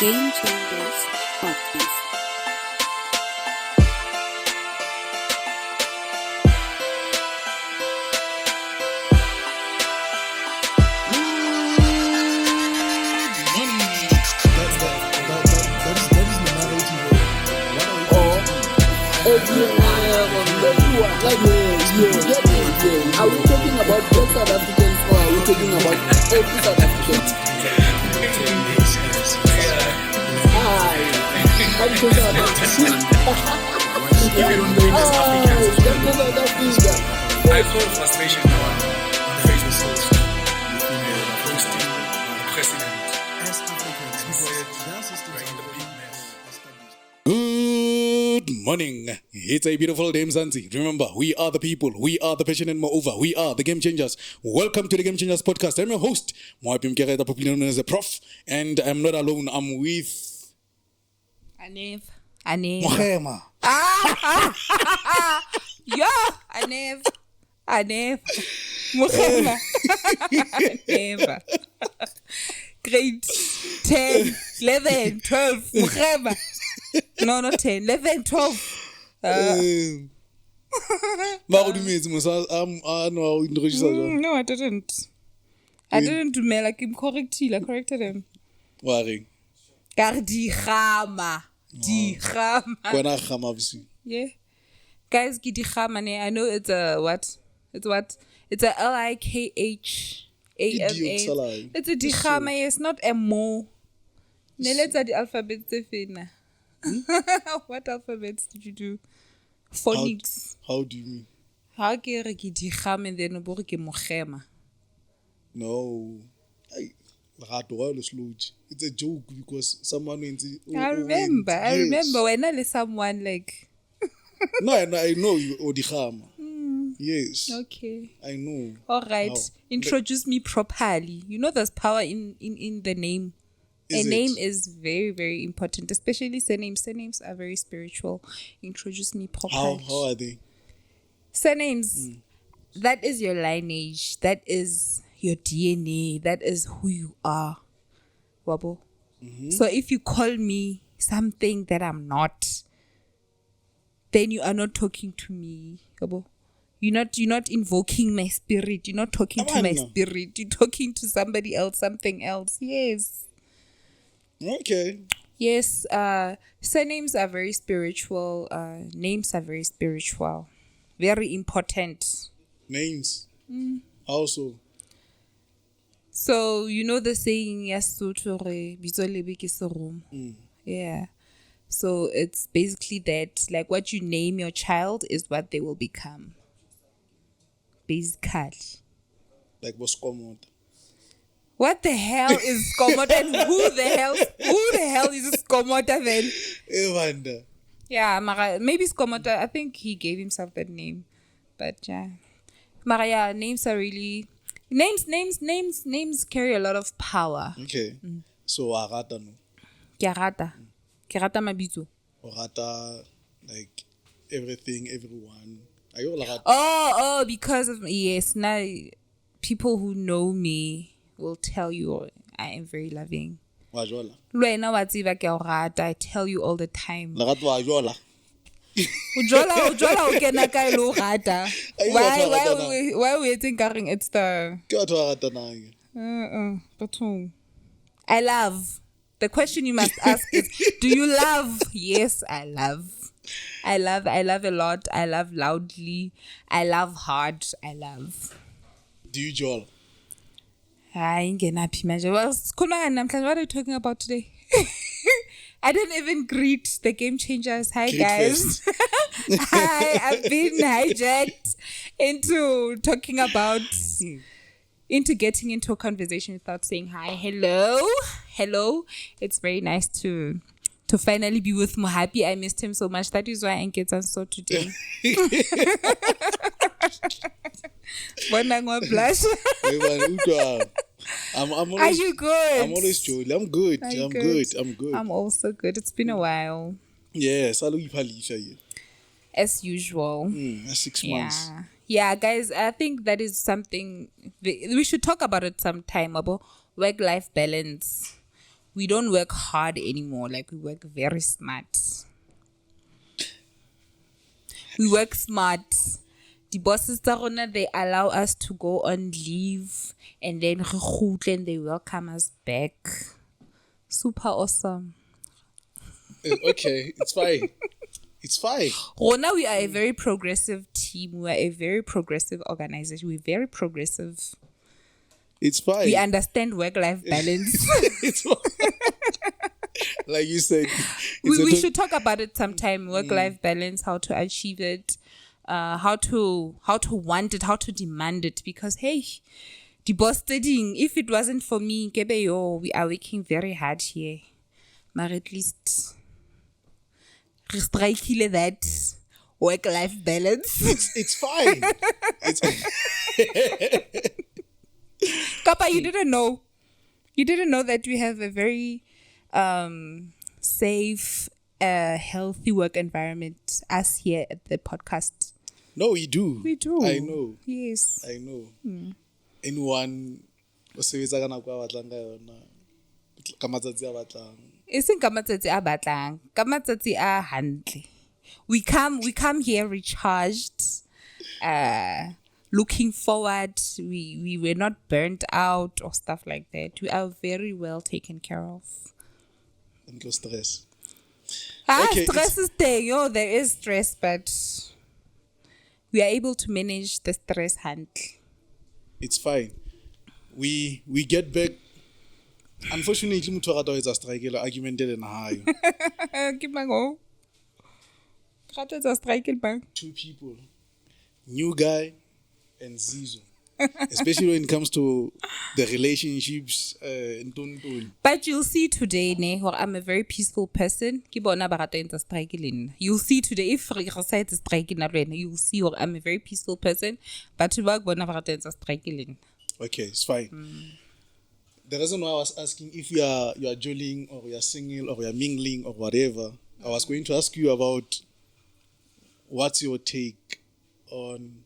Game Changers Podcast. Are we talking about just South Africans or are we talking about every South African? I feel frustration now on the Facebook post posting the president as Africans in the big mess. Good morning. It's a beautiful day, Mzansi. Remember, we are the people, we are the passionate, moreover, we are the Game Changers. Welcome to the Game Changers podcast. I'm your host, Moapi Mkereta, popularly known as the Prof, and I'm not alone. I'm with Anev. Mohema. Yo, Anev. Mohema. Anev. Grade 10, 11, 12. Mohema. No, not 10, 11, 12. No, No, I didn't. I didn't do me like him correctly. I corrected him. Worry. Gardigama. Yeah. Guys, Gidigama, I know it's a what? It's what? It's a Likhama. It's a Digama, it's not a mo. Let's add the alphabet. What alphabets did you do? Phonics. How do you mean? How can you Digama and then Mohema? No. It's a joke because someone went. I remember when I let someone like. No, I know you, Odihama. Yes. Okay. I know. All right. How? Introduce me properly. You know there's power in the name. Is a it? name is very, very important, especially surnames. Surnames are very spiritual. Introduce me properly. How are they? Surnames, that is your lineage. That is your DNA. That is who you are. Wabo. So if you call me something that I'm not, then you are not talking to me. Wabo. You're not invoking my spirit. You're not talking to my spirit. You're talking to somebody else, something else. Yes. Okay. Yes, surnames are very spiritual. Names are very spiritual. Very important. Names. Also. So, you know the saying, Yasuthu re bitso lebe ke seromo. Yeah. So, it's basically that, like, what you name your child is what they will become. Basically. Like Boskomot. What the hell is Skomota and who the hell is Skomota then? Evanda. Yeah, Mara, maybe Skomota, I think he gave himself that name. But yeah. Maria, names are really names carry a lot of power. Okay. So Arata no. Ke rata mabitso. Orata like everything, everyone. Are you Arata? Oh, because of yes, now people who know me will tell you I am very loving. Wajola. Luena wa tseba ke a o rata, I tell you all the time. Lagato wajola. Ujola o kena ka lo rata. Why we think it's the Ke batho ba ratanang. but who? I love. The question you must ask is, do you love? Yes, I love. I love a lot. I love loudly. I love hard. I love. Do you jola? What are you talking about today? I didn't even greet the Game Changers. Hi, Greet guys. Hi, I've been hijacked into talking about, into getting into a conversation without saying hi. Hello. It's very nice to finally be with Mohapi. I missed him so much. That is why I get on so today. Blush. I'm always, Are you good? I'm always jolly. I'm good. I'm good. I'm also good. It's been a while. Yes, I look you. As usual. That's 6 months. Yeah, guys, I think that is something we should talk about it sometime about work-life balance. we don't work hard anymore. Like, we work very smart. We work smart. The bosses tsa rona, they allow us to go on leave and then re kgutle and they welcome us back. Super awesome. Okay, it's fine. It's fine. Rona, we are a very progressive team. We are a very progressive organization. We're very progressive. It's fine. We understand work-life balance. It's fine. Like you said, we should talk about it sometime. Work-life balance, how to achieve it, how to want it, how to demand it. Because hey, the boss studying. If it wasn't for me, we are working very hard here. But at least strike that work-life balance. it's fine. It's Kappa, you didn't know. You didn't know that we have a very safe, healthy work environment, us here at the podcast. No, we do. We do. I know. Yes. I know. Anyone o sebetsa ka nako a batlang ka yona. Ka matsatsi a batlang. E seng ka matsatsi a batlang, ka matsatsi a hantle. We come here recharged, looking forward. We were not burnt out or stuff like that. We are very well taken care of. Ntlo stress. Okay, stress is there. There is stress, but we are able to manage the stress handle. It's fine. We get back. Unfortunately, mutho ga ta etsa strike le argumented na hayo. Ke mango. Ga ta etsa strike le bang. Two people. New guy and Zizo. Especially when it comes to the relationships But you'll see today, I'm a very peaceful person. You'll see today, if I strike, you'll see I'm a very peaceful person. But okay, it's fine. The reason why I was asking if you are joling or you are single or you are mingling or whatever, I was going to ask you about what's your take on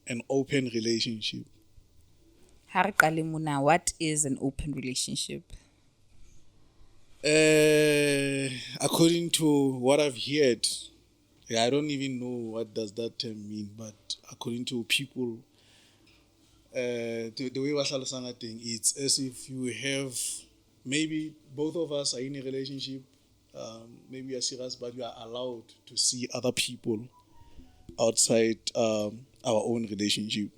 an open relationship. What is an open relationship? According to what I've heard, I don't even know what does that term mean, but according to people, the way I think, it's as if you have, maybe both of us are in a relationship, maybe you're serious, but you are allowed to see other people outside our own relationship.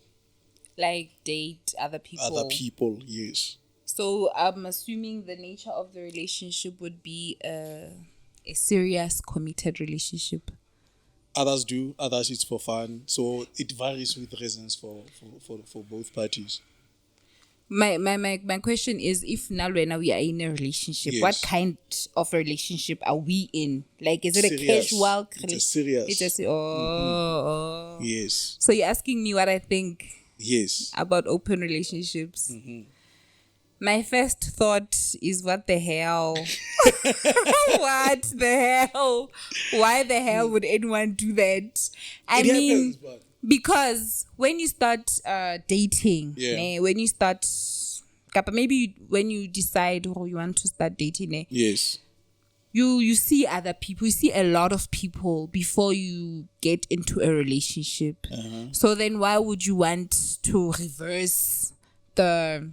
Like date other people? Other people, yes. So I'm assuming the nature of the relationship would be a serious, committed relationship. Others do, others it's for fun. So it varies with reasons for both parties. My question is, if now we are in a relationship, Yes. what kind of relationship are we in? Like, is it Serious. a casual? It's a serious. It's a oh. Yes. So you're asking me what I think Yes. about open relationships. My first thought is, what the hell? What the hell? Why the hell would anyone do that? I It mean, happens, but because when you start dating, Yeah. when you start, maybe when you decide you want to start dating, yes. you see other people, you see a lot of people before you get into a relationship. So then why would you want to reverse the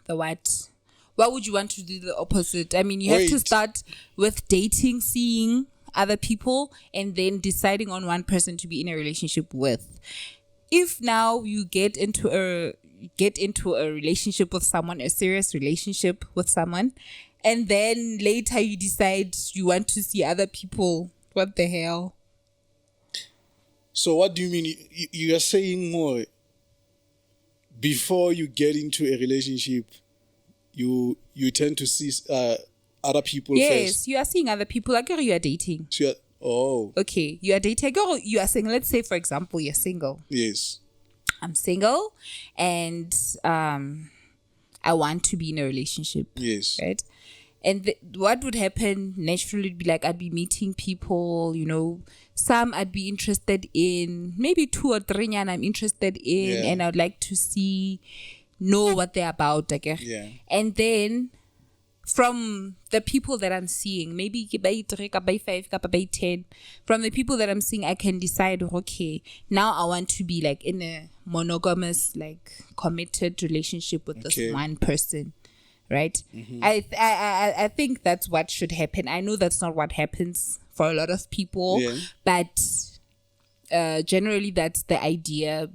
what? Why would you want to do the opposite? I mean, you have to Wait. start with dating, seeing other people, and then deciding on one person to be in a relationship with. If now you get into a relationship with someone, a serious relationship with someone, and then later you decide you want to see other people, what the hell? So what do you mean? You are saying more before you get into a relationship, you tend to see other people Yes, first. you are seeing other people. Like you are dating. So Okay, you are dating. Or you are saying, let's say, for example, you're single. yes. I'm single, and I want to be in a relationship. Yes. Right? And what would happen naturally would be like, I'd be meeting people, some I'd be interested in, maybe 2 or 3 and I'm interested in, Yeah. and I would like to know what they're about, I guess. Yeah. And then, maybe 2 or 3 and I'm interested in, maybe 2 or 3 and I'm interested in, and I would like to know what they're about, I guess. And then, maybe 2 or 3 and I'm interested in, maybe 2 or 3 and I'm interested in, and I would like to see, know what they're about, I guess. Yeah. And then from the people that I'm seeing, maybe by 3, by 5, by 10, from the people that I'm seeing, I can decide, okay, now I want to be like in a monogamous, like committed relationship with this Okay. one person, right? I think that's what should happen. I know that's not what happens for a lot of people, Yeah. but generally that's the idea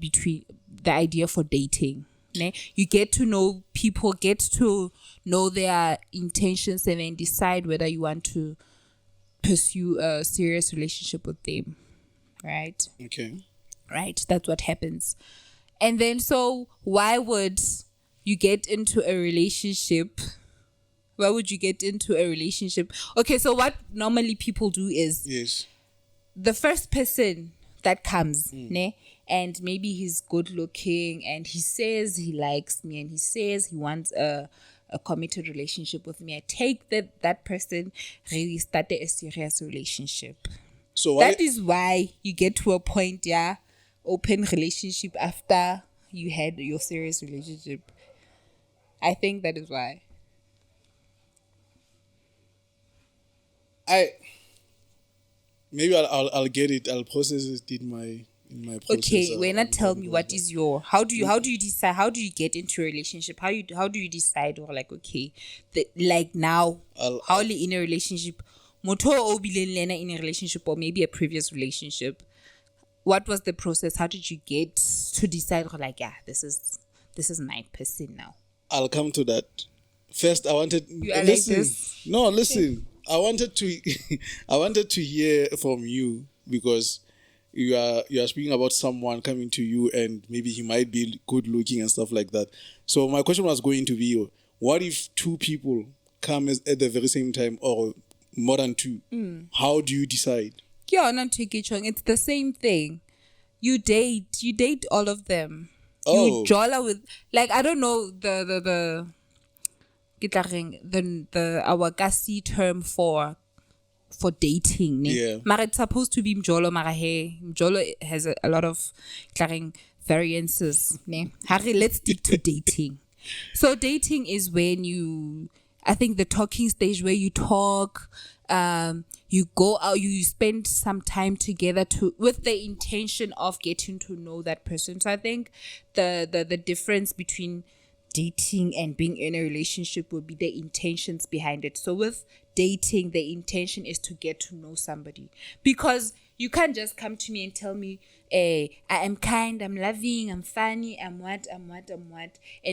for dating. Ne? You get to know people, get to know their intentions, and then decide whether you want to pursue a serious relationship with them, right? Okay. Right, that's what happens. And then, so why would you get into a relationship? Why would you get into a relationship? Okay, so what normally people do is Yes. the first person that comes, ne, and maybe he's good looking and he says he likes me and he says he wants a committed relationship with me. I take that person, really started a serious relationship. So why? That is why you get to a point, yeah, open relationship after you had your serious relationship. I think that is why. Maybe I'll get it. I'll process it in my process. Okay, when not tell me I'll- what is your how do you decide, how do you get into a relationship, how do you decide, or like, okay, like now how are you in a relationship, motho o bileng le ena in a relationship, or maybe a previous relationship, what was the process, how did you get to decide, or like, yeah, this is my person now? I'll come to that. First, I wanted You are like listen. this? No, listen. I wanted to hear from you, because you are speaking about someone coming to you and maybe he might be good looking and stuff like that. So my question was going to be, what if two people come at the very same time, or more than two? How do you decide? Yeah, not take it wrong. It's the same thing. You date all of them. Oh. You jolla with, like, I don't know the our Kasi term for dating. Ne? Yeah. Mara, it's supposed to be mjolo, mara hey, mjolo has a lot of variances. Ne? Harry, let's stick to dating. So dating is when I think the talking stage where you talk, you go out, you spend some time together with the intention of getting to know that person. So I think the difference between dating and being in a relationship would be the intentions behind it. So with dating, the intention is to get to know somebody, because you can't just come to me and tell me, I am kind, I'm loving, I'm funny, I'm what, and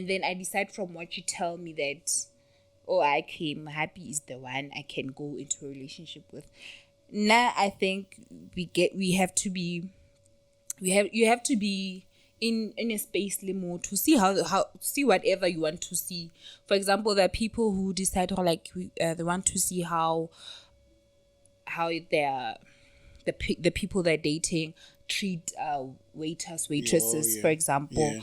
then I decide from what you tell me that, oh, I'm happy is the one I can go into a relationship with. Now I think you have to be in a space limo to see how see whatever you want to see. For example, there are people who decide, or like they want to see how the people they're dating treat waitresses, yeah. for example.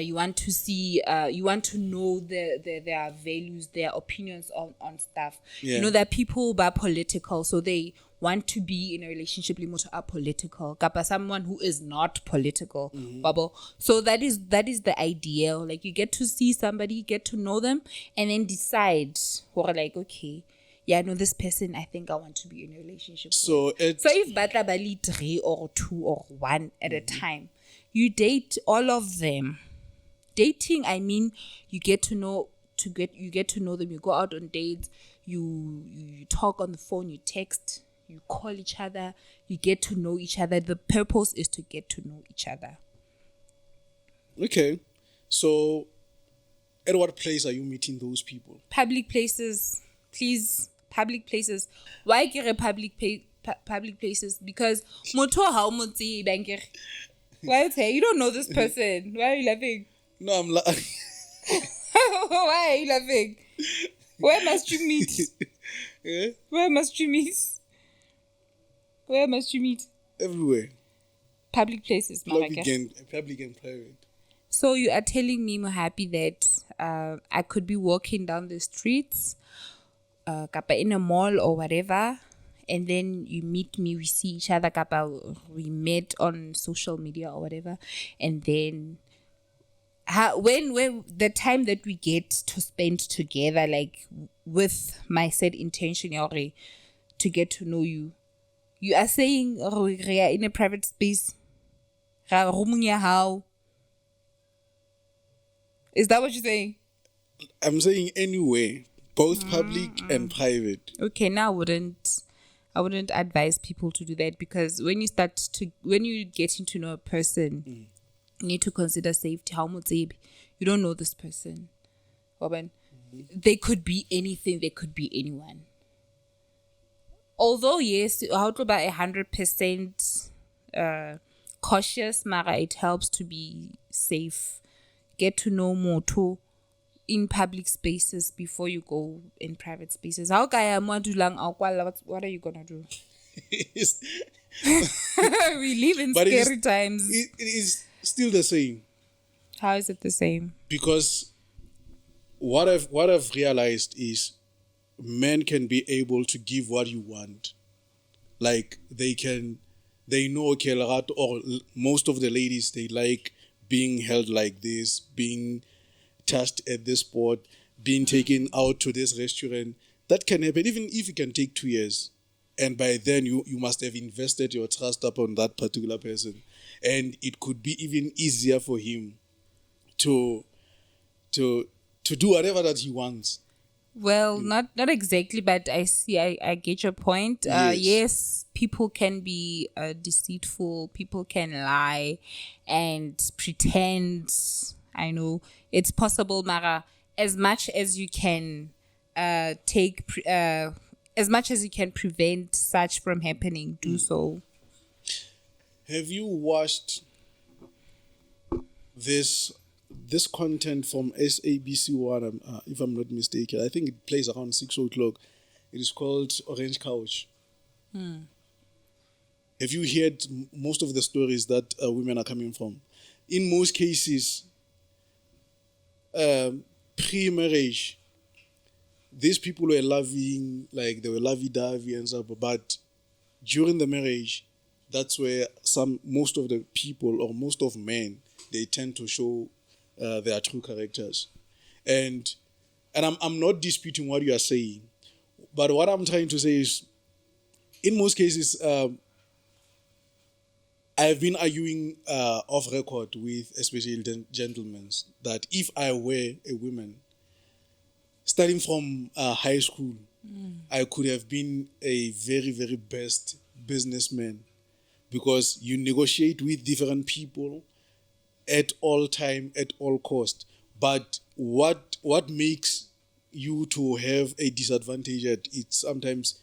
You want to see, you want to know their values, their opinions on stuff. Yeah. You know, there are people who are political, so they want to be in a relationship with are political. Kapa someone who is not political. Babo. So that is the ideal. Like, you get to see somebody, get to know them, and then decide, or like, okay, yeah, I know this person, I think I want to be in a relationship with. So if batla bali 3 or 2 or 1 at a time, you date all of them. Dating, I mean, you get to know them, you go out on dates, you talk on the phone, you text, you call each other, you get to know each other. The purpose is to get to know each other. okay. So at what place are you meeting those people? Public places, please. Public places. Why get public places? Because moto how motsi banker. Why you don't know this person? Why are you laughing? No, I'm Why are you laughing? Where must you meet? yeah? Where must you meet? Where must you meet? Everywhere. Public places, Public Maraka. and private. So you are telling me, Mohappy, that I could be walking down the streets, kapa in a mall or whatever, and then you meet me, we see each other, kapa we met on social media or whatever, and then when the time that we get to spend together, like with my said intention, Yori, to get to know you, you are saying we are in a private space. How? Is that what you're saying? I'm saying anyway, both public and private. Okay, now I wouldn't advise people to do that, because when you getting to know a person, you need to consider safety. How much you don't know this person. They could be anything, they could be anyone. Although yes, how to buy 100% cautious, Mara, it helps to be safe. Get to know more too in public spaces before you go in private spaces. How what are you gonna do? We live in But scary times. It is still the same, How is it the same? because what I've realized is men can be able to give what you want. Like they know, okay, Lerato, or most of the ladies, they like being held like this, being touched at this spot, being taken out to this restaurant. That can happen even if it can take 2 years. And by then you must have invested your trust upon that particular person. And it could be even easier for him to do whatever that he wants. Well, not exactly, but I get your point. Yes, people can be deceitful. People can lie and pretend. I know it's possible, Mara. As much as you can as much as you can prevent such from happening, do so. Have you watched this content from SABC1, if I'm not mistaken? I think it plays around 6 o'clock. It is called Orange Couch. Have you heard most of the stories that women are coming from? In most cases, pre-marriage, these people were loving, like they were lovey-dovey and stuff, but during the marriage, that's where most of the people, or most of men, they tend to show their true characters. And I'm not disputing what you are saying, but what I'm trying to say is, in most cases, I've been arguing off record with especially gentlemen that if I were a woman, starting from high school, I could have been a very, very best businessman, because you negotiate with different people at all time, at all cost. But what makes you to have a disadvantage it's sometimes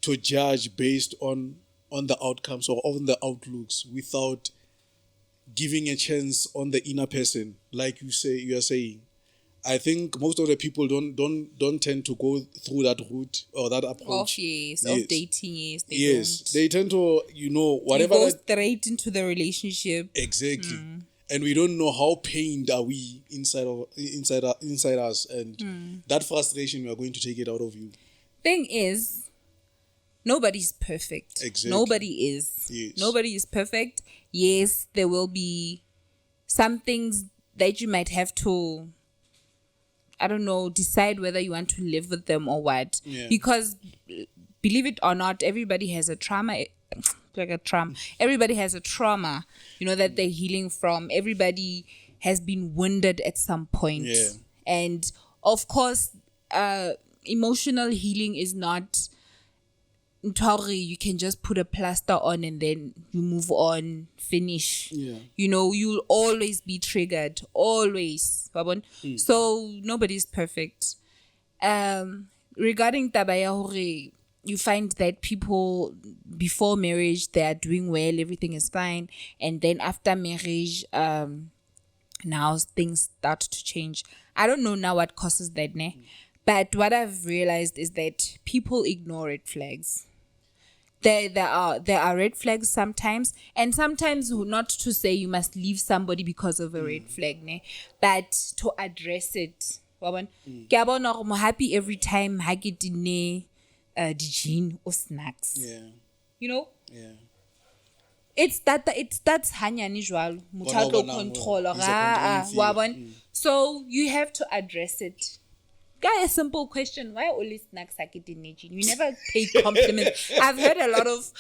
to judge based on the outcomes or on the outlooks without giving a chance on the inner person, like you are saying. I think most of the people don't tend to go through that route or that approach. Of dating, yes. They tend to, whatever. You go straight into the relationship. Exactly. And we don't know how pained are we inside us, and that frustration, we are going to take it out of you. Thing is, nobody's perfect. Exactly. Nobody is. Yes. Nobody is perfect. Yes, there will be some things that you might have to, I don't know, decide whether you want to live with them or what. Yeah. Because believe it or not, everybody has a trauma. Everybody has a trauma, that they're healing from. Everybody has been wounded at some point. Yeah. And of course, emotional healing is not you can just put a plaster on and then you move on, finish. Yeah. You'll always be triggered. Always. So nobody's perfect. Regarding tabaya hore, you find that people before marriage, they are doing well, everything is fine, and then after marriage, now things start to change. I don't know now what causes that, but what I've realized is that people ignore red flags. There are red flags sometimes, and sometimes not to say you must leave somebody because of a red flag, but to address it. I'm happy every time I get in the gin or snacks. Yeah. Yeah. that's hanyane jwalo. Motho a Bona tlo bona control. mo- he's a controlling Wa figure. bona? So you have to address it. Guy, a simple question. Why always snacks you never pay compliments. I've heard a lot of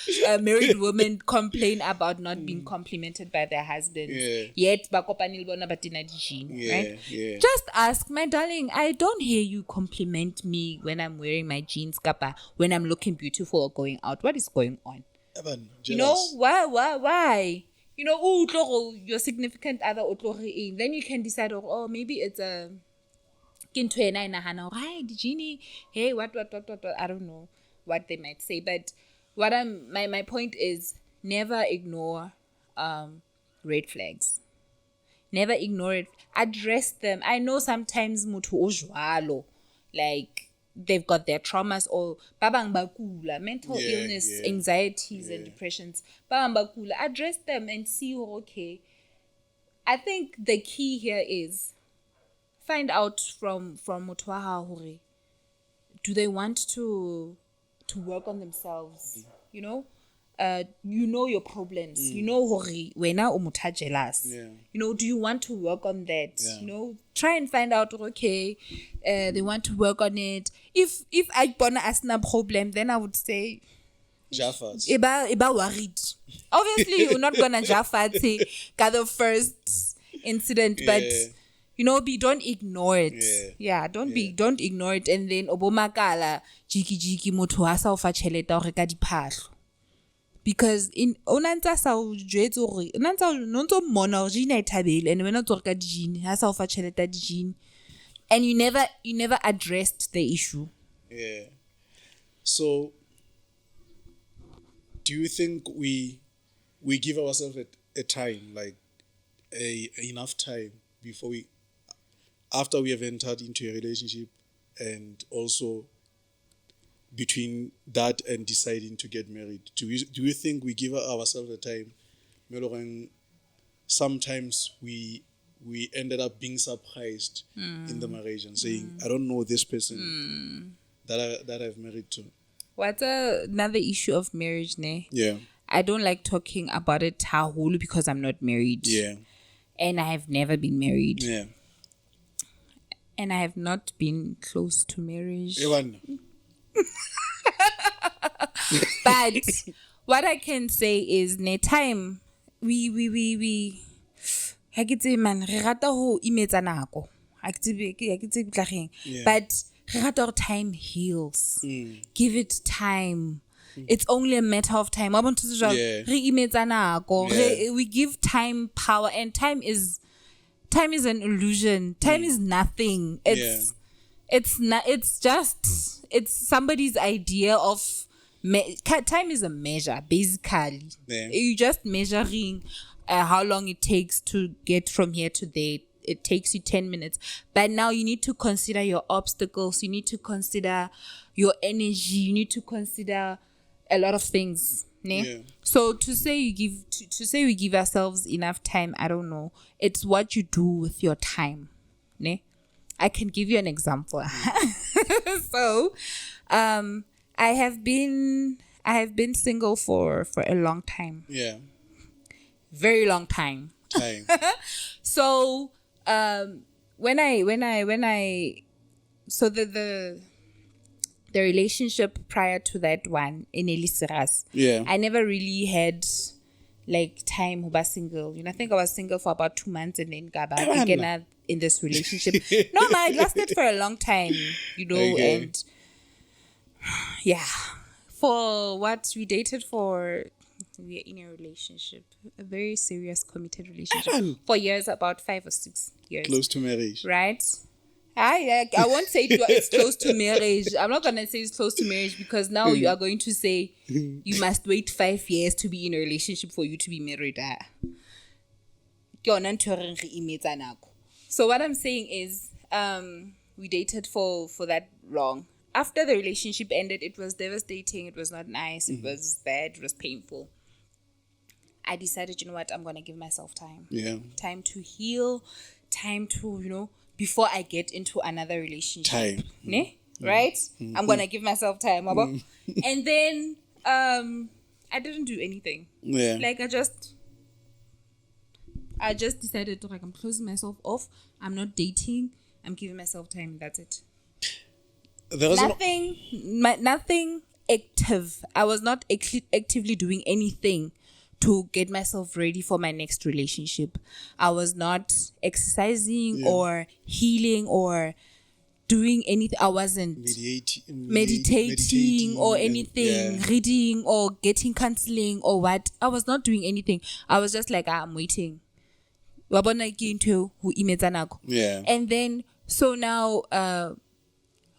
married women complain about not being complimented by their husbands. Yeah. Yet, bakopanil bona batina dijini, Yeah, right? yeah. Just ask, my darling, I don't hear you compliment me when I'm wearing my jeans, kappa, when I'm looking beautiful or going out. What is going on? Evan, You know, jealous. why? You know, your significant other, then you can decide, oh, maybe it's a kinto ena e nagana gore, hi Dijini, hey, what, I don't know what they might say, but my point is never ignore red flags. Never ignore it. Address them. I know sometimes muthu o jwalo, like they've got their traumas or babang bakula, mental Yeah, illness, yeah, anxieties and depressions. Babang bakula. Address them and see, okay. I think the key here is find out from Mutwaha hore, do they want to work on themselves? You know your problems. You know hore wena o motho a jealous. Yeah. You know, do you want to work on that? Yeah. You know, try and find out, okay, they want to work on it. If I bona asna problem, then I would say Jaffas. Iba worried. Obviously, you're not gonna Jaffa got the first incident, but you know, don't ignore it. Don't ignore it, and then obomakala jiki motho ha sa o fa tšhelete o reka diphahlo. Because in onantsa sa o jwetse gore onantsa no ntso mmona gore jina e thabele and wena o tso reka dijini ha sa o fa tšhelete ya dijini, and you never addressed the issue. Yeah. So, do you think we give ourselves a time, like enough time before after we have entered into a relationship, and also between that and deciding to get married? Do you think we give ourselves a time? Sometimes we ended up being surprised in the marriage and saying, I don't know this person that I've married to. What's another issue of marriage, ne? Yeah. I don't like talking about it tahulu because I'm not married. Yeah. And I have never been married. Yeah. And I have not been close to marriage. Ewan. But what I can say is, ne time we ha ke tsebe man re rata ho imetsa nako. Ha ke tsebe tlageng. But re rata hore time heals. Give it time. It's only a matter of time. Wa bona tso Yeah. re imetsa nako. Yeah. We give time power, and time is an illusion. Time is nothing. It's somebody's idea of time is a measure, basically. Yeah. You're just measuring how long it takes to get from here to there. It takes you 10 minutes. But now you need to consider your obstacles. You need to consider your energy. You need to consider a lot of things. Ne? Yeah. So to say we give ourselves enough time, I don't know. It's what you do with your time. Ne? I can give you an example. So, I have been single for a long time. Yeah. Very long time. Time. So, when I so the relationship prior to that one in Eliseras, Yeah. I never really had like time who was single. You know, I think I was single for about 2 months and then got back again in this relationship. No, it lasted for a long time, you know, Okay. and yeah. For what we dated for, we are in a relationship, a very serious, committed relationship for years, about 5 or 6 years. Close to marriage. Right? I won't say it's close to marriage. I'm not gonna say it's close to marriage because now you are going to say you must wait 5 years to be in a relationship for you to be married. So what I'm saying is, we dated for that long. After the relationship ended, it was devastating. It was not nice. It was bad. It was painful. I decided, you know what, I'm gonna give myself time. Yeah. Time to heal. Time to, you know, before I get into another relationship. Time. Ne? Right? I'm gonna give myself time. And then I didn't do anything. Yeah. Like I just decided to like I'm closing myself off. I'm not dating. I'm giving myself time. That's it. There is Nothing active. I was not actively doing anything to get myself ready for my next relationship. I was not exercising or healing or doing anything. I wasn't meditating or anything, reading or getting counseling or what. I was not doing anything. I was just like, I'm waiting. Yeah. And then, so now,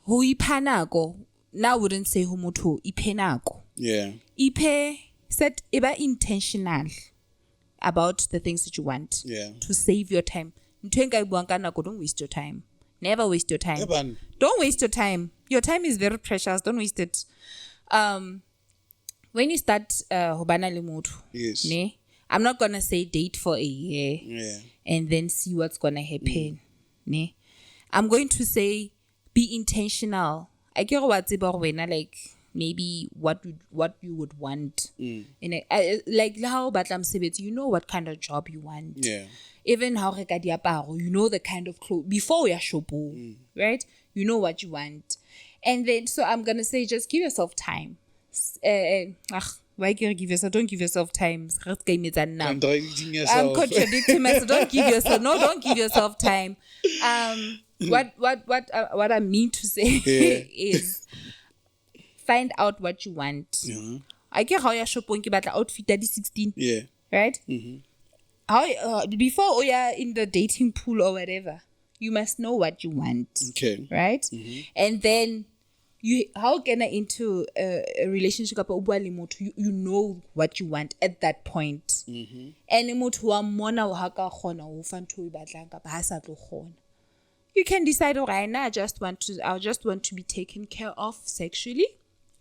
who ipanako, now wouldn't say who moto, ipenako. Yeah. Ipe said, eba intentional about the things that you want to save your time. Don't waste your time. Never waste your time. Eban. Don't waste your time. Your time is very precious. Don't waste it. When you start hobana le motho, Yes. ne, I'm not gonna say date for a year Yeah. and then see what's gonna happen. Ne? I'm going to say be intentional. I care what's about when like maybe what you would want. Like how batla mosebetsi, you know what kind of job you want. Yeah. Even how reka diaparo, you know the kind of clothes before we are shopong, right? You know what you want. And then so I'm gonna say just give yourself time. Why can't you give yourself? Don't give yourself time. Contradicting I'm yourself. contradicting myself. Don't give yourself. No, don't give yourself time. What I mean to say is find out what you want. I get how you're shopping about the outfit that is 16. Yeah. Right? How before we are in the dating pool or whatever, you must know what you want. Okay. Right? And then how can I into a relationship you know what you want at that point. And you can decide, all right, now I just want to be taken care of sexually.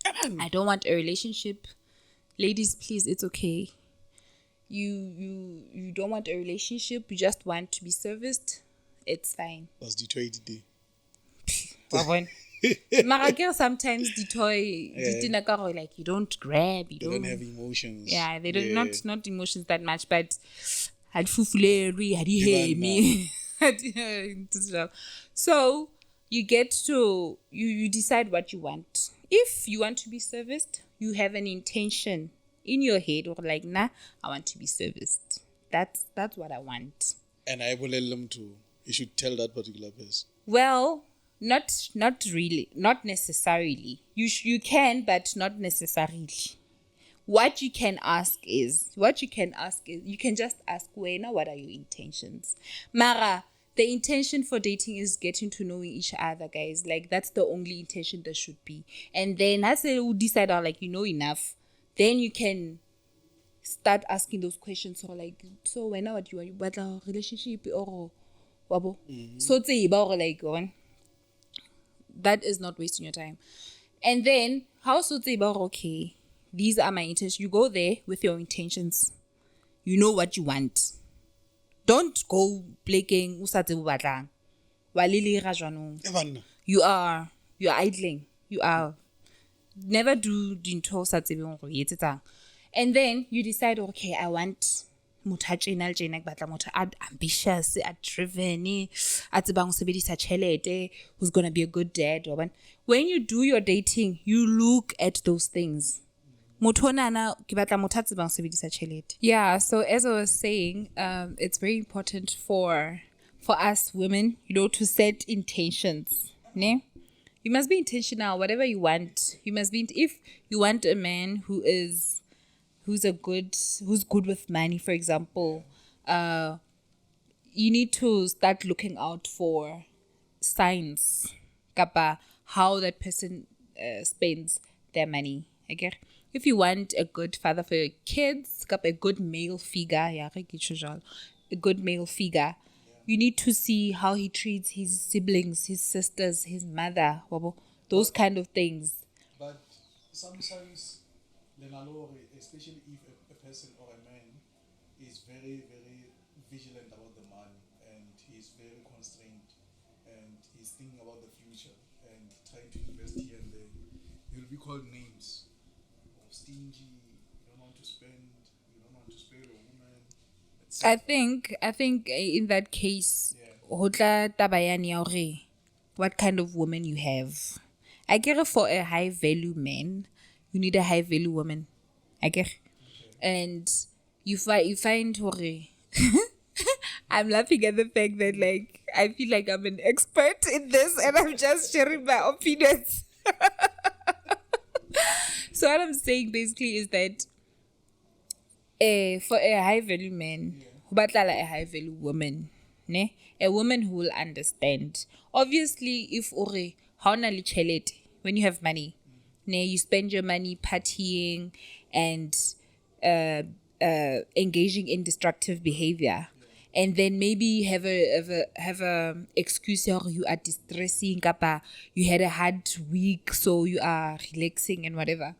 I don't want a relationship. Ladies, please, it's okay. You don't want a relationship, you just want to be serviced. It's fine. That's the toy today. Mara sometimes the toy like you don't grab, you They don't have emotions. Yeah, they don't not emotions that much, but had fufuleri, had you hear me? So you get to you decide what you want. If you want to be serviced, you have an intention in your head or like, nah, I want to be serviced. That's what I want. And I will tell them to. You should tell that particular person. Well, not really, not necessarily. You can, but not necessarily. What you can ask is you can just ask, Wena, what are your intentions? Mara, the intention for dating is getting to knowing each other, guys. Like that's the only intention there should be. And then as you decide on like you know enough, then you can start asking those questions. So like, so Wena, what you want a relationship or wabo? So like that is not wasting your time. And then how so okay, these are my intentions. You go there with your intentions. You know what you want. Don't go playing usatse batlang. Walili ra jwanong. You are idling. You are never do dintho sa tsebeng go etsetsang. And then you decide, okay, I want motho a tjena ke batla motho ambitious, a driven, a tsebang go sebedisa tjhelete, who's going to be a good dad. When you do your dating, you look at those things. Yeah, so as I was saying, it's very important for us women, to set intentions. Ne? You must be intentional, whatever you want. You must be, if you want a man who's good with money, for example, you need to start looking out for signs, kapa, how that person spends their money. Okay? If you want a good father for your kids, a good male figure, a good male figure, you need to see how he treats his siblings, his sisters, his mother, those kind of things. But sometimes, especially if a person or a man is very, very vigilant about the money and he's very constrained and he's thinking about the future and trying to invest here and there, you'll be called names. Stingy, want to spend, you don't want to spare a woman. I think in that case, Yeah. ho tla taba yane ya hore what kind of woman you have. I get for a high value man, you need a high value woman. I get, and you find hore. I'm laughing at the fact that like I feel like I'm an expert in this and I'm just sharing my opinions. So what I'm saying basically is that for a high value man, ho batlala a high value woman, ne? A woman who will understand. Obviously, if ore ha ona le tjhelete, when you have money, ne, you spend your money partying and engaging in destructive behavior. And then maybe have a excuse or you are distressing, kapa you had a hard week, so you are relaxing and whatever.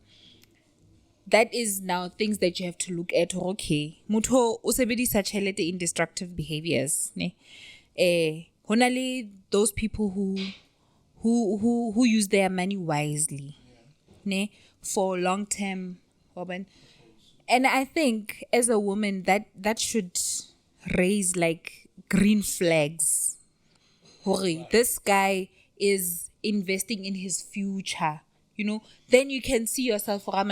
That is now things that you have to look at. Okay, mutho o sebedisa tjhelete in destructive behaviors, ne? Hona le those people who use their money wisely, ne, for long term. And I think as a woman that should raise like green flags. Hore, this guy is investing in his future. You know, then you can see yourself, I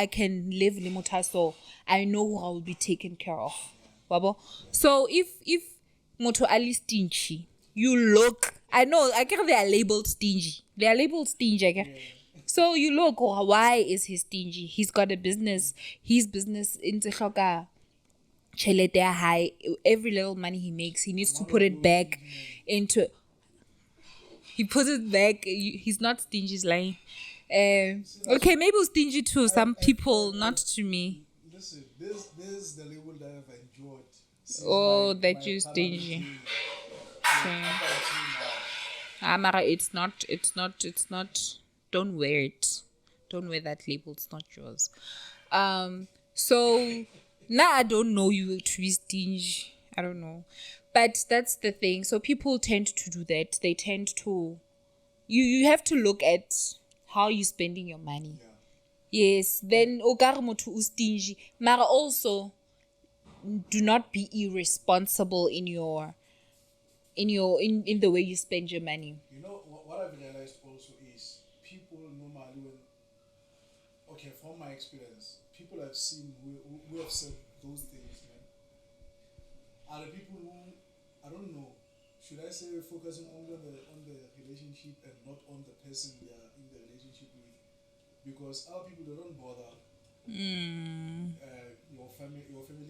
can live limuta, so I know who I will be taken care of. Wabo? So if moto ali stingy, you look, I know, I guess they are labeled stingy. They are labeled stingy, I guess. So you look, why is he stingy? He's got a business. His business in Tshloka chelete ya high. Every little money he makes, he needs to put it back into. He puts it back. He's not stingy. He's lying. Okay, maybe stingy to some people, not to me. Listen, this is the label that I've enjoyed. since Oh, my- that my you stingy. Parliament Okay. up until now. Mara, it's not. Don't wear it. Don't wear that label. It's not yours. So now I don't know you to be stingy. I don't know. But that's the thing. So people tend to do that. They tend to you have to look at how you're spending your money. Yes. Then okare motho o stingy. Mara also do not be irresponsible in the way you spend your money. You know, what I've realized also is people normally when, okay, from my experience, people I've seen who have said those things, man, are the people who, I don't know, should I say focusing only on the relationship and not on the person they are in the relationship with? Because our people, they don't bother your family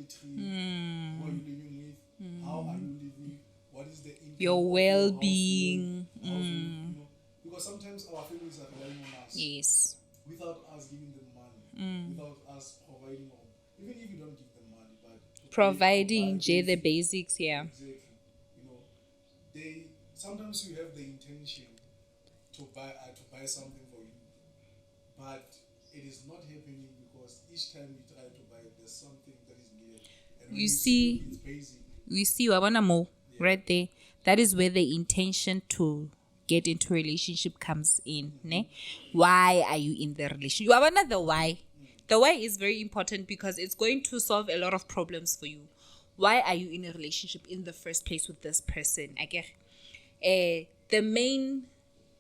tree, who are you living with, how are you living, what is the income Your of well-being. household, you know? Because sometimes our families are relying on us Yes. without us giving them money, without us providing them, even if you don't give them money, but to Providing provide the basic- basics, yeah. Exactly. You know, they sometimes you have the intention to buy something for you, but it is not happening because each time you try to buy it, there's something that is needed. And when You see- it's basic. We see Wabana Mo right there. That is where the intention to get into a relationship comes in. Ne? Why are you in the relationship? Wabana the why. The why is very important because it's going to solve a lot of problems for you. Why are you in a relationship in the first place with this person? I get the main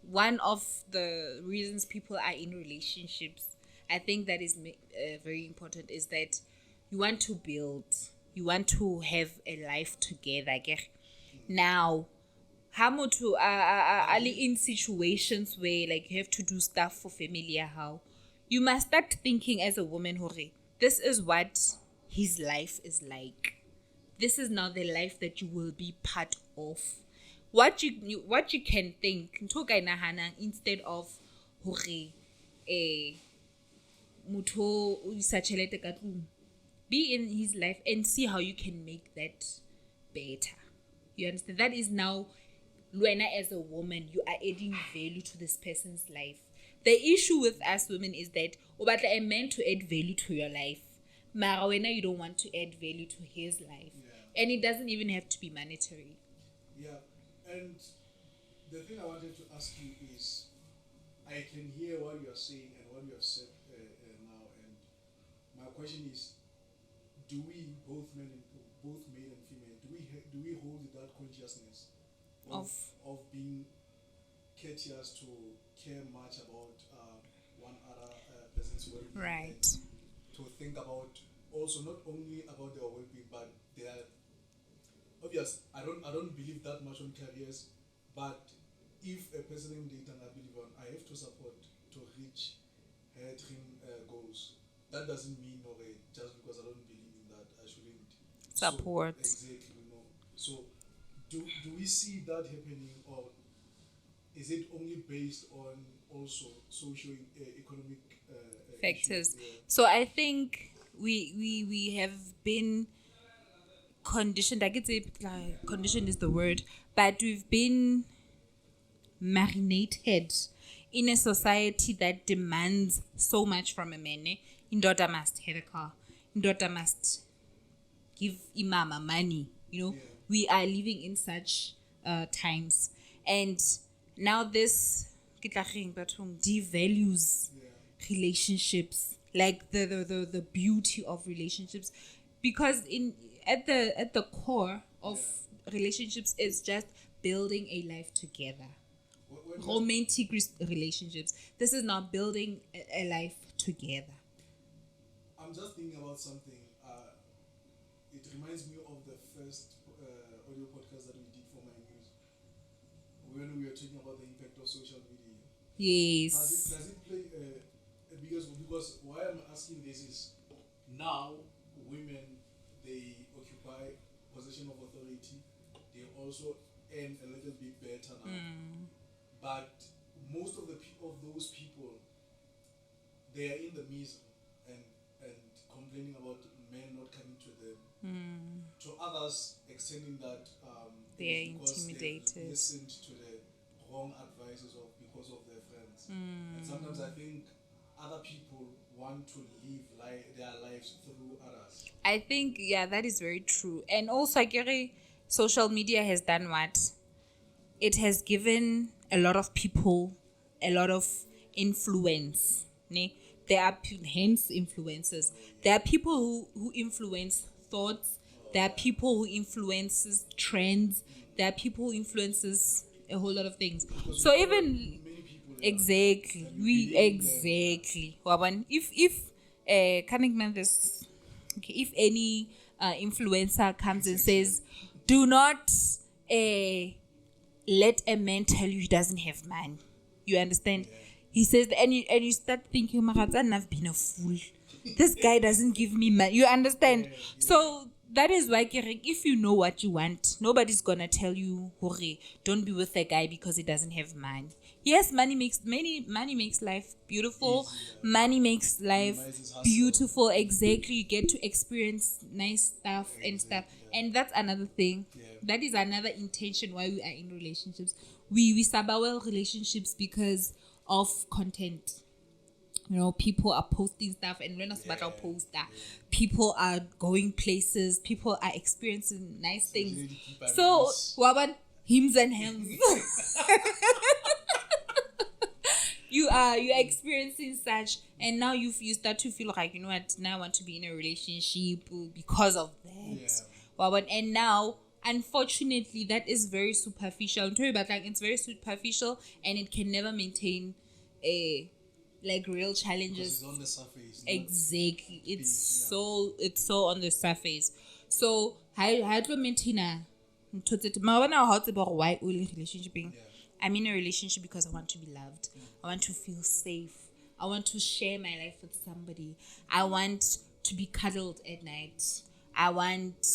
one of the reasons people are in relationships, I think that is very important, is that you want to build, you want to have a life together. Ke? Now, how much are in situations where like you have to do stuff for family? How you must start thinking as a woman, hore, this is what his life is like. This is now the life that you will be part of. What you can think instead of hore mutho o isa tjhelete ka tlung. Be in his life and see how you can make that better. You understand? That is now, Luena, as a woman, you are adding value to this person's life. The issue with us women is that obatla a man to add value to your life. Mara wena, you don't want to add value to his life. Yeah. And it doesn't even have to be monetary. Yeah, and the thing I wanted to ask you is, I can hear what you are saying and what you have said now, and my question is, do we both male and female, do we hold that consciousness of being courteous to care much about one other person's well-being, Right. and to think about also not only about their well-being but their obvious. I don't believe that much on careers, but if a person in data I believe on, I have to support to reach her dream goals. That doesn't mean just because I don't believe in that I shouldn't Support. So, exactly, no. So do we see that happening, or is it only based on also social economic Factors. issues? Yeah. So I think we have been conditioned. I could say like, conditioned is the word, but we've been marinated in a society that demands so much from a man. Daughter must have a car. Daughter must give imama money. Yeah. We are living in such times, and now this devalues relationships, like the beauty of relationships, because at the core of relationships is just building a life together. Romantic relationships. This is not building a life together. I'm just thinking about something. It reminds me of the first audio podcast that we did for my news, when we were talking about the impact of social media. Yes. Does it play because why I'm asking this is now women, they occupy position of authority. They also earn a little bit better now. But most of those people, they are in the misery and complaining about men not coming to them. To others, extending that They are because intimidated. they listened to the wrong advices because of their friends. And sometimes I think other people want to live their lives through others. I think, that is very true. And also, Akere, social media has done what? It has given a lot of people a lot of influence. Ne? There are, hence, influencers. There are people who influence thoughts. There are people who influences trends. There are people who influences a whole lot of things. So even... Many people, Exactly. Waban, if coming man this, okay, if any influencer comes and says, do not let a man tell you he doesn't have money. You understand? He says, and you start thinking, I've been a fool. This guy doesn't give me money. You understand? So that is why, if you know what you want, nobody's gonna tell you, hurry, don't be with a guy because he doesn't have money. Yes, money makes life beautiful. Money makes life beautiful. Exactly. You get to experience nice stuff and stuff. And that's another thing. That is another intention why we are in relationships. We sabawell relationships because of content. People are posting stuff, and when us about post that, people are going places, people are experiencing nice things. So, waban hims and hems. You are experiencing such, and now you start to feel like, you know what, now I want to be in a relationship because of that. Waban, and now, unfortunately, that is very superficial. I'm talking about it's very superficial, and it can never maintain real challenges. It's on the surface. Exactly. It's so on the surface. So how to maintain why relationship? I'm in a relationship because I want to be loved. I want to feel safe. I want to share my life with somebody. I want to be cuddled at night. I want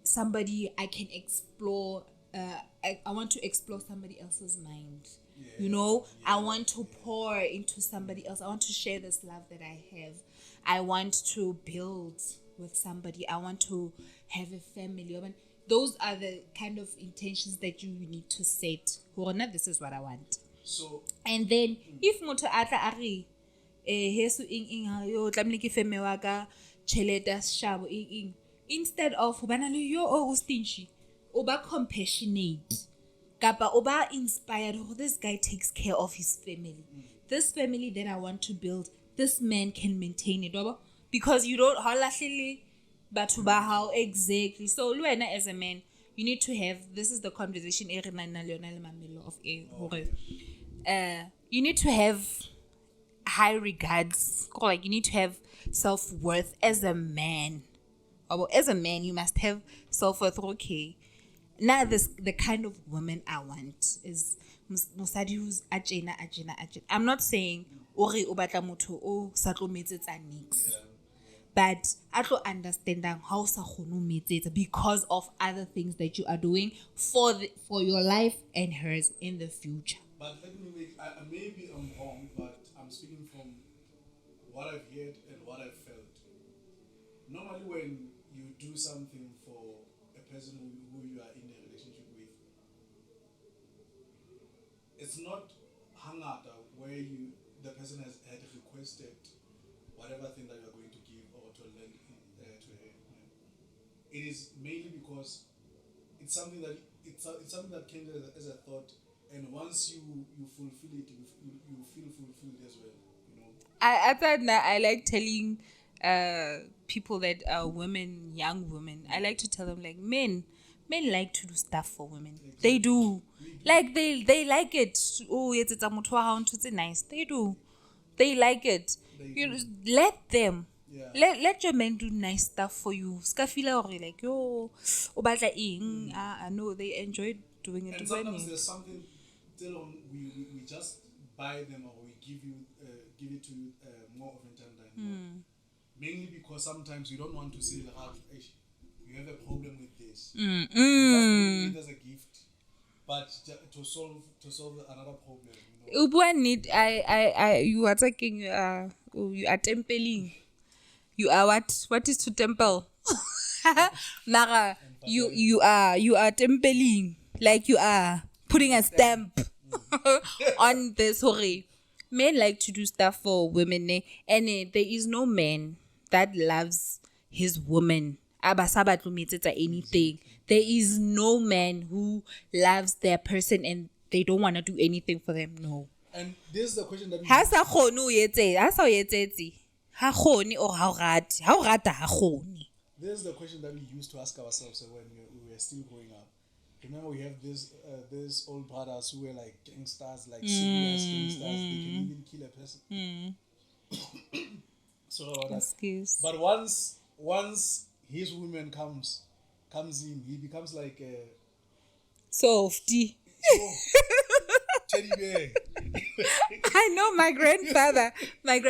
somebody I can explore. I want to explore somebody else's mind. I want to pour into somebody else. I want to share this love that I have. I want to build with somebody. I want to have a family. Those are the kind of intentions that you need to set. This is what I want. So, and then if moto atla ari heso ing yo tlamile ke feme wa ka chelete shabo ing instead of bana le yo o stingy oba compassionate kapa oba inspired, this guy takes care of his family. This family that I want to build, this man can maintain it. because you don't halahlele batho ba hao exactly. So Luena as a man, you need to have, this is the conversation e re nang le yona le Mamelo of you need to have high regards, or like you need to have self-worth as a man. Or as a man, you must have self-worth. Okay, now the kind of woman I want is mosadi who's ajena. I'm not saying ore o batla motho o sa tlo metsetsa nix, but I tlo understandang how sa kgone metsetsa because of other things that you are doing for your life and hers in the future. But let me maybe I'm wrong, but I'm speaking from what I've heard and what I've felt. Normally when you do something for a person who you are in a relationship with, it's not hangata where the person had requested whatever thing that you are going to give or to lend to her. It is mainly because it's something that came as a thought, and once you fulfill it, you feel fulfilled as well. You know. I thought that I like telling people that are women, young women. I like to tell them like men like to do stuff for women. Exactly. They do. Like they like it. Oh, it's a motho wa hao ntho tse nice. They do. They like it. Let them. Yeah. Let your men do nice stuff for you. Ska feel like yo, o batla eng. I know they enjoy doing it. And sometimes there's something still on. We just buy them or we give it to you more often than not. Mainly because sometimes you don't want to say you have a problem with this. Just give it as a gift, but to solve another problem. You know? You are taking you are templing. You are what? What is to temple? Nara, you are templing, like you are putting a stamp on this. Sorry, men like to do stuff for women, and there is no man that loves his woman. Anything. There is no man who loves their person and they don't want to do anything for them. No. And this is the question that this is the question that we used to ask ourselves when we were still growing up. Remember, we have these old brothers who were like gangsters, like serious gangsters. They can even kill a person. So excuse. But once his woman comes in, he becomes like a softy. Teddy bear. I know my grandfather is like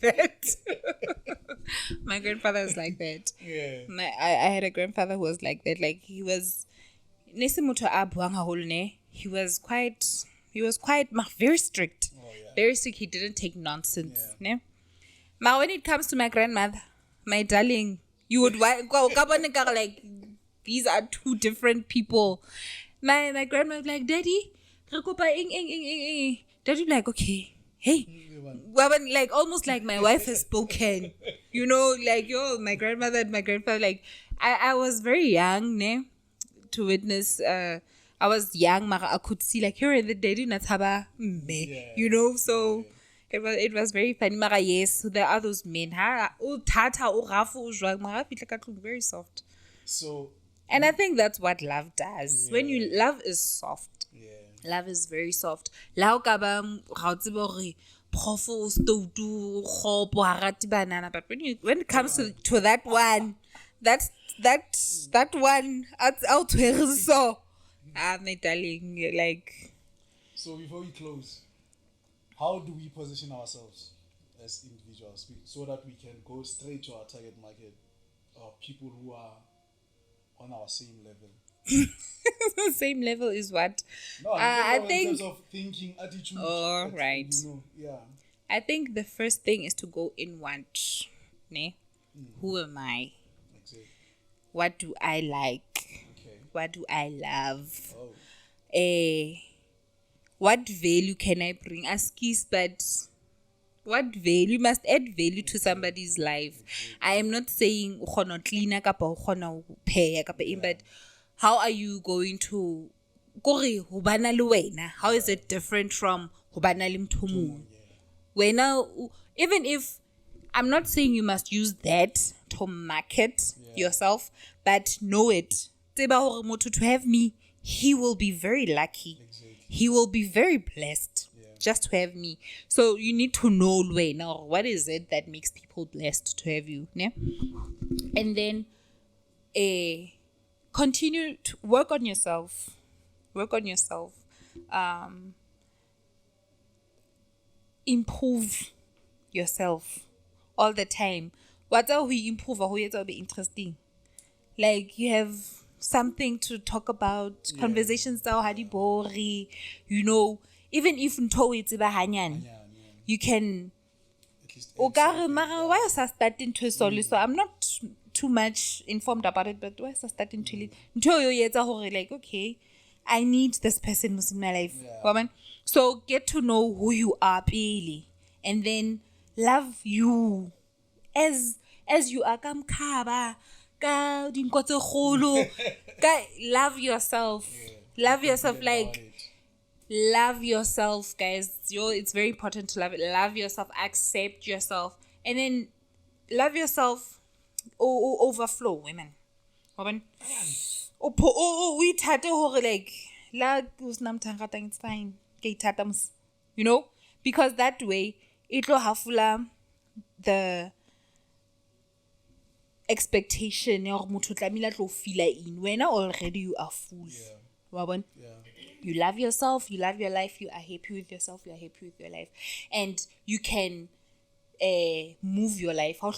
that. My grandfather is like that. Yeah. I had a grandfather who was like that. Like he was he was quite very strict. Oh, yeah. Very strict. He didn't take nonsense. Yeah. But when it comes to my grandmother, my darling, you would like these are two different people. My grandma was like, Daddy, Daddy be like, okay, hey. Well, like almost like my wife has spoken. You know, like my grandmother and my grandfather, like I was very young, to witness I was young, but I could see like here the daddy nataba me. You know, so it was very funny. Mara yes, there are those men. Very soft. So and I think that's what love does. Yeah. When you love is soft. yeah. Love is very soft. La o ka ba ga o tsebe gore profo stoutu khopo harati banana, but when it comes to that one, that one out so my darling, like. So before we close, how do we position ourselves as individuals so that we can go straight to our target market of people who are on our same level? Same level is what? No, I think in terms of thinking, attitude. Oh, right. You know, yeah. I think the first thing is to go inward. Ne? Who am I? Exactly. What do I like? Okay. What do I love? Oh. What value can I bring? Askis, but what value? You must add value to somebody's life. I am not saying ukhona cleaner kapa ukhona pay kapa but how are you going to kore ho bana le wena? How is it different from ho bana le motho mong? Wena, even if I'm not saying you must use that to market yourself, but know it. Tseba hore motho to have me, he will be very lucky. He will be very blessed just to have me. So you need to know now what is it that makes people blessed to have you, ne? And then continue to work on yourself. Work on yourself. Improve yourself all the time. What are we improve? Who will be interesting? Like you have something to talk about. Conversations that are boring. You know, even if it's hanyan, you can. Why is starting to so I'm not too much informed about it, but why is starting to like okay, I need this person in my life. Woman. So get to know who you are, really, and then love you as you are. Love yourself. Love yourself, like love yourself, guys. It's very important to love it. Love yourself, accept yourself, and then love yourself. Overflow, women. We like it's fine. You know, because that way it will have the expectation when already you are full. You love yourself, you love your life, you are happy with yourself, you are happy with your life, and you can move your life. You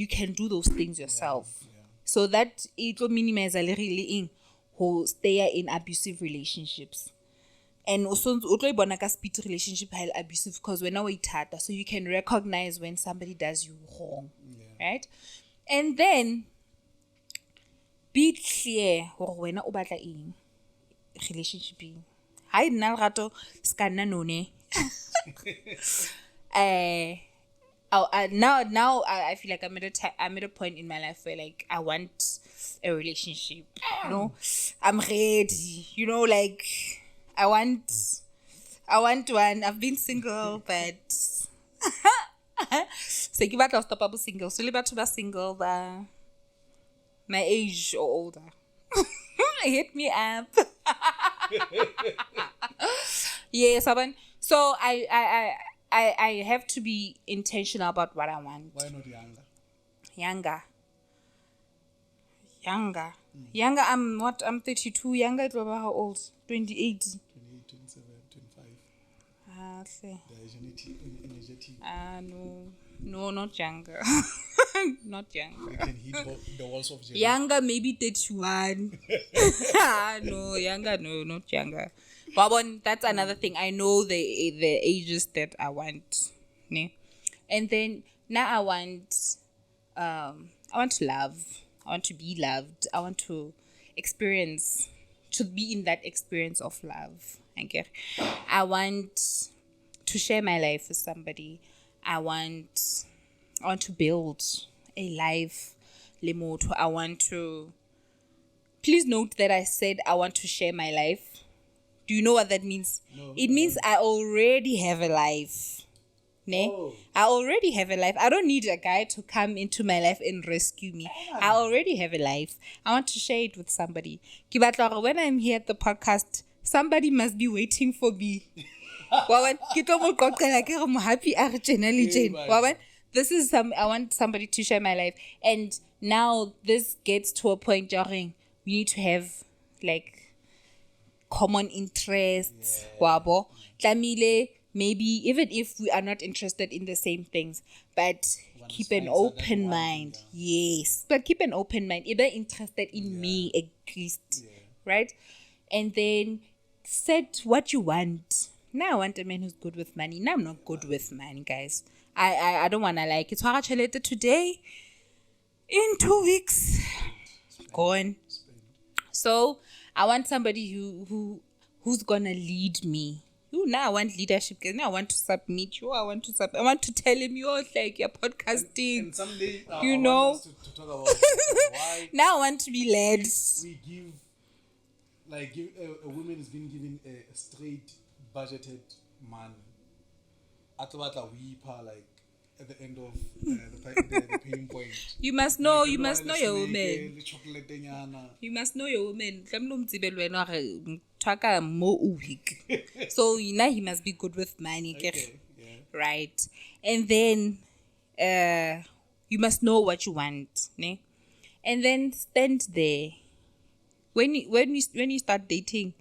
can do those things yourself. So that it will minimize a little who stay in abusive relationships. And also speed relationship abusive because when we tata, so you can recognize when somebody does you wrong. Right? And then be clear when in relationship. Hi nalrato scanna none. Now I feel like I'm at a point in my life where like I want a relationship. You know, I'm ready. You know, like I want one. I've been single, but so give out stop up single. So about to be single, but my age or older. Hit me up. Yes, so I have to be intentional about what I want. Why not younger? Younger, I'm 32. Younger, it's about how old? 28. 28, 27, 25. No, not younger. Not younger. You can hit the walls of jail. Younger, maybe 31. No, younger, no, not younger. But that's another thing. I know the ages that I want. Ne? And then now I want to love. I want to be loved. I want to be in that experience of love. I want to share my life with somebody. I want to build a life. I want to. Please note that I said I want to share my life. Do you know what that means? No. It means I already have a life. Ne? Oh. I already have a life. I don't need a guy to come into my life and rescue me. I already have a life. I want to share it with somebody. When I'm here at the podcast, somebody must be waiting for me. This is I want somebody to share my life. And now this gets to a point during we need to have like common interests. Maybe even if we are not interested in the same things, but keep an open mind. Yes, but keep an open mind. Either interested in me at least, right? And then set what you want. Now I want a man who's good with money. Now I'm not good with money, guys. I don't wanna like it's hard today. In 2 weeks, gone. So I want somebody who's gonna lead me. Now I want leadership. Now I want to submit you. I want to tell him you're like you're podcasting. And someday, you I know. want us to talk about why Now I want to be led. we give a woman is being given a straight budgeted man Atwata weeper like at the end of the pain point. You must know. Like, You must know your woman. The chocolate nyana. You must know your woman. So he must be good with money. Okay, yeah. Right. And then you must know what you want. Ne? And then stand there. When you start dating,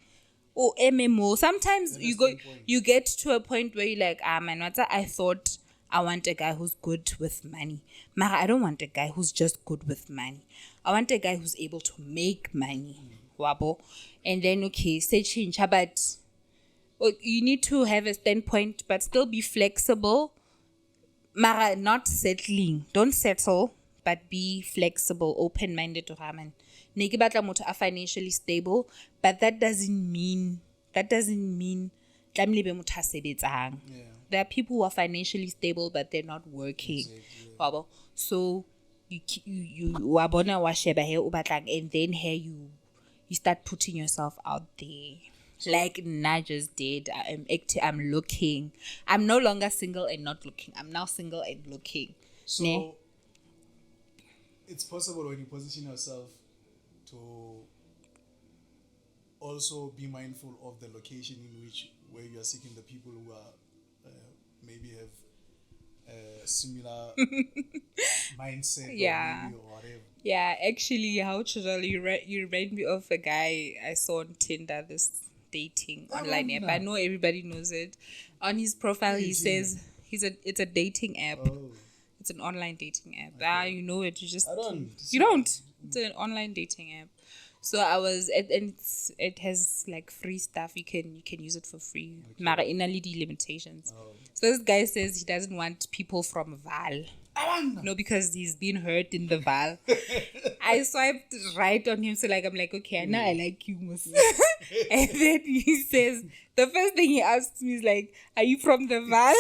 or MMO, sometimes you get to a point where you're like, man, I thought I want a guy who's good with money. Mara, I don't want a guy who's just good with money. I want a guy who's able to make money. Wabo. And then, okay, say change. But you need to have a standpoint, but still be flexible. Mara, not settling. Don't settle, but be flexible, open-minded to Raman. Ne ke batla motho a financially stable, but that doesn't mean tlamehile be motho a sebetsang. There are people who are financially stable, but they're not working. Exactly. So you wa bona wa sheba he o batlang, and then here you start putting yourself out there. Like I just did. I'm looking. I'm no longer single and not looking. I'm now single and looking. So ne? It's possible when you position yourself to also be mindful of the location in where you are seeking the people who are maybe have a similar mindset or whatever. Yeah, actually, how should you remind me of a guy I saw on Tinder, this dating online app. I know everybody knows it. On his profile, he says it's a dating app. Oh. It's an online dating app. Okay. You know it. You don't. don't. It's an online dating app. So it has like free stuff. You can use it for free. Mara inalidi limitations. Oh. So this guy says he doesn't want people from Val. No, because he's been hurt in the Val. I swiped right on him, so I'm like, okay, now I like you, Mus. And then he says, the first thing he asks me is like, are you from the Val?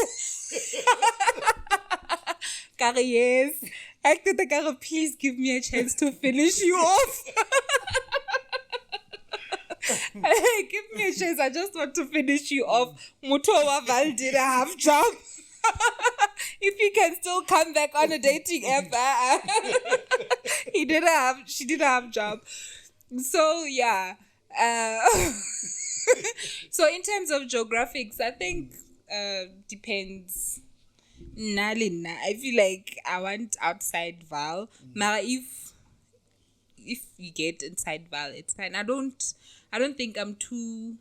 Kare, yes. Acted the Kare, please give me a chance to finish you off. Give me a chance. I just want to finish you off. Mutowa Val did a half job. If you can still come back on a dating app, she did a half job. So yeah. So in terms of geographics, I think depends. I feel like I want outside Val. Mara, if you get inside Val, it's fine. I don't think I'm too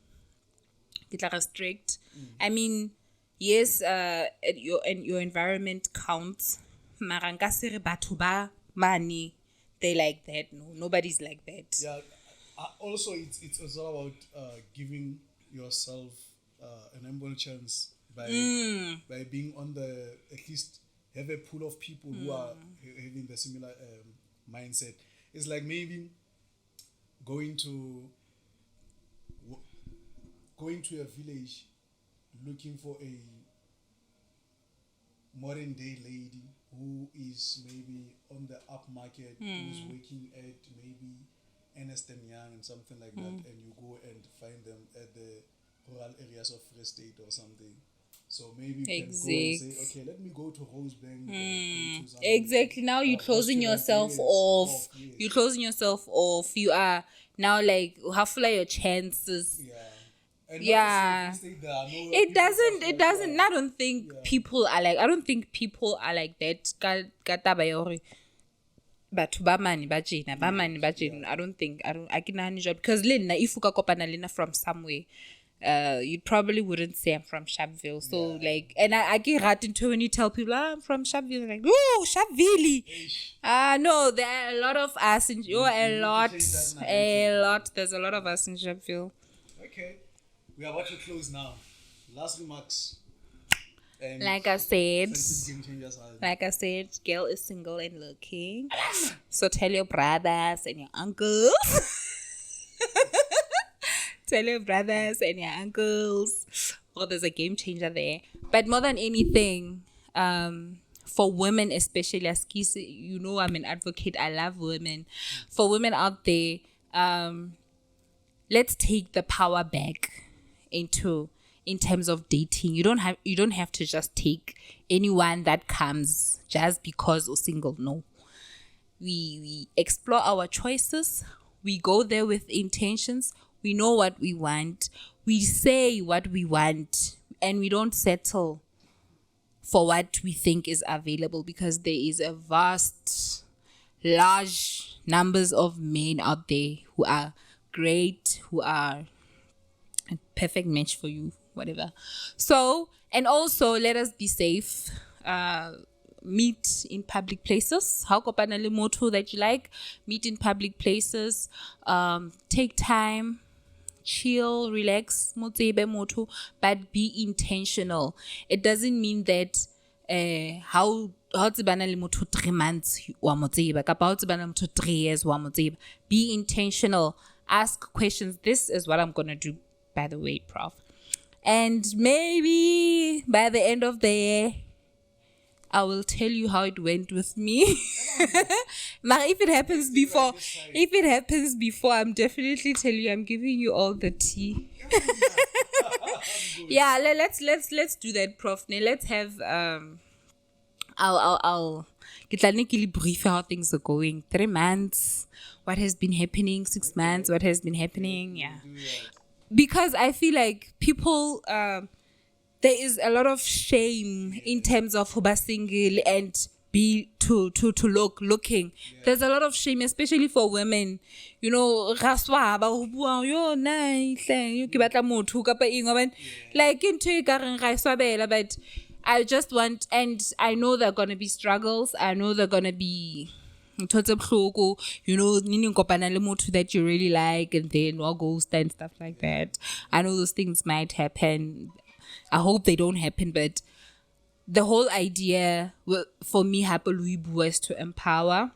strict. I mean, yes, your environment counts. Mara nka se re batho ba mane, they like that. No, nobody's like that. Yeah. Also, it's all about giving yourself an ample chance by being on at least have a pool of people who are having the similar mindset. It's like maybe going to a village looking for a modern day lady who is maybe on the upmarket, who's working at maybe Ernst & Young and something like that, and you go and find them at the rural areas of Free State or something. So maybe you can go and say, okay, let me go to Rosebank. Exactly. Now you're closing yourself off. Yes. You're closing yourself off. You are now like, how full are your chances? Yeah. And It doesn't. I don't think people are like. I don't think people are like that. But I don't think. I can job because Lena, if you kopana Lena from somewhere, you probably wouldn't say I'm from Sharpeville. So like, and I get hurt into when you tell people I'm from Sharpeville, like, oh, Sharpeville. No, there are a lot of us in a lot. There's a lot of us in Sharpeville. Okay. We are about to close now. Last remarks. And like I said, girl is single and looking. So tell your brothers and your uncles. Tell your brothers and your uncles. Oh, there's a game changer there. But more than anything, for women especially, I'm an advocate. I love women. For women out there, let's take the power back into in terms of dating. You don't have to just take anyone that comes just because you're single. No. We explore our choices. We go there with intentions. We know what we want. We say what we want, and we don't settle for what we think is available, because there is a vast, large numbers of men out there who are great, who are a perfect match for you, whatever. So, and also let us be safe. Meet in public places. How kopana le motho that you like. Meet in public places. Take time. Chill, relax, motsebe motho, but be intentional. It doesn't mean that how tsebana le motho 3 months wa motseba kapa how tsebana le motho 3 years wa motseba. Be intentional. Ask questions. This is what I'm gonna do, by the way, Prof. And maybe by the end of the year, I will tell you how it went with me. Now, if it happens before, I'm definitely telling you. I'm giving you all the tea. Yeah, let's do that, Prof. Now, let's have I'll get like brief how things are going. 3 months, what has been happening? 6 months, what has been happening? Yeah, because I feel like people. There is a lot of shame in terms of huba single and be looking. Yeah. There's a lot of shame, especially for women. You know, but I just want, and I know there are gonna be struggles. I know there are gonna be you know, that you really like, and then ghost and stuff like that. I know those things might happen. I hope they don't happen, but the whole idea for me, was to empower.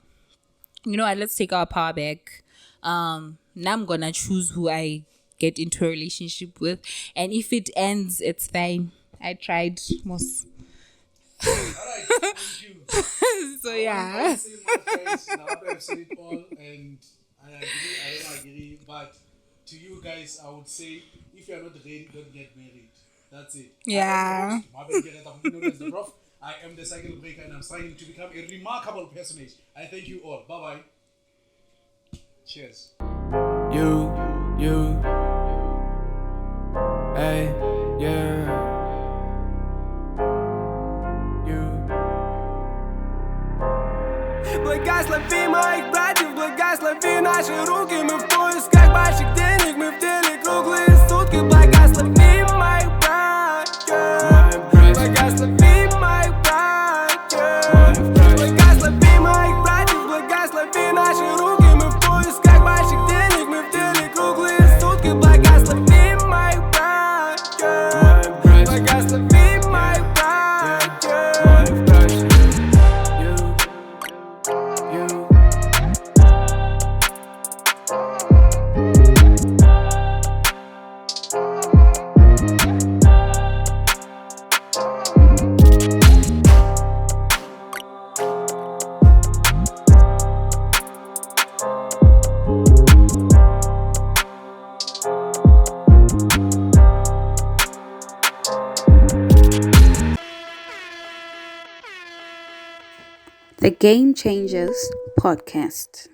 You know what, let's take our power back. Now I'm gonna choose who I get into a relationship with, and if it ends, it's fine. I tried most. Alright, thank you. So yeah. I say my guys, now I've said it all, and I don't agree, but to you guys, I would say, if you're not ready, don't get married. That's it. Yeah. I am the cycle breaker, and I'm striving to become a remarkable personage. I thank you all. Bye bye. Cheers. You, hey, yeah. Благослови моих братьев, благослови наши руки. Мы в поисках больших денег, мы в деле круглые сутки. Благослови моих братьев, благослови моих братьев, благослови моих братьев, благослови наши руки. Мы в поисках больших денег, мы в деле круглые сутки. Благослови моих братьев, благослови моих братьев. The Game Changers Podcast.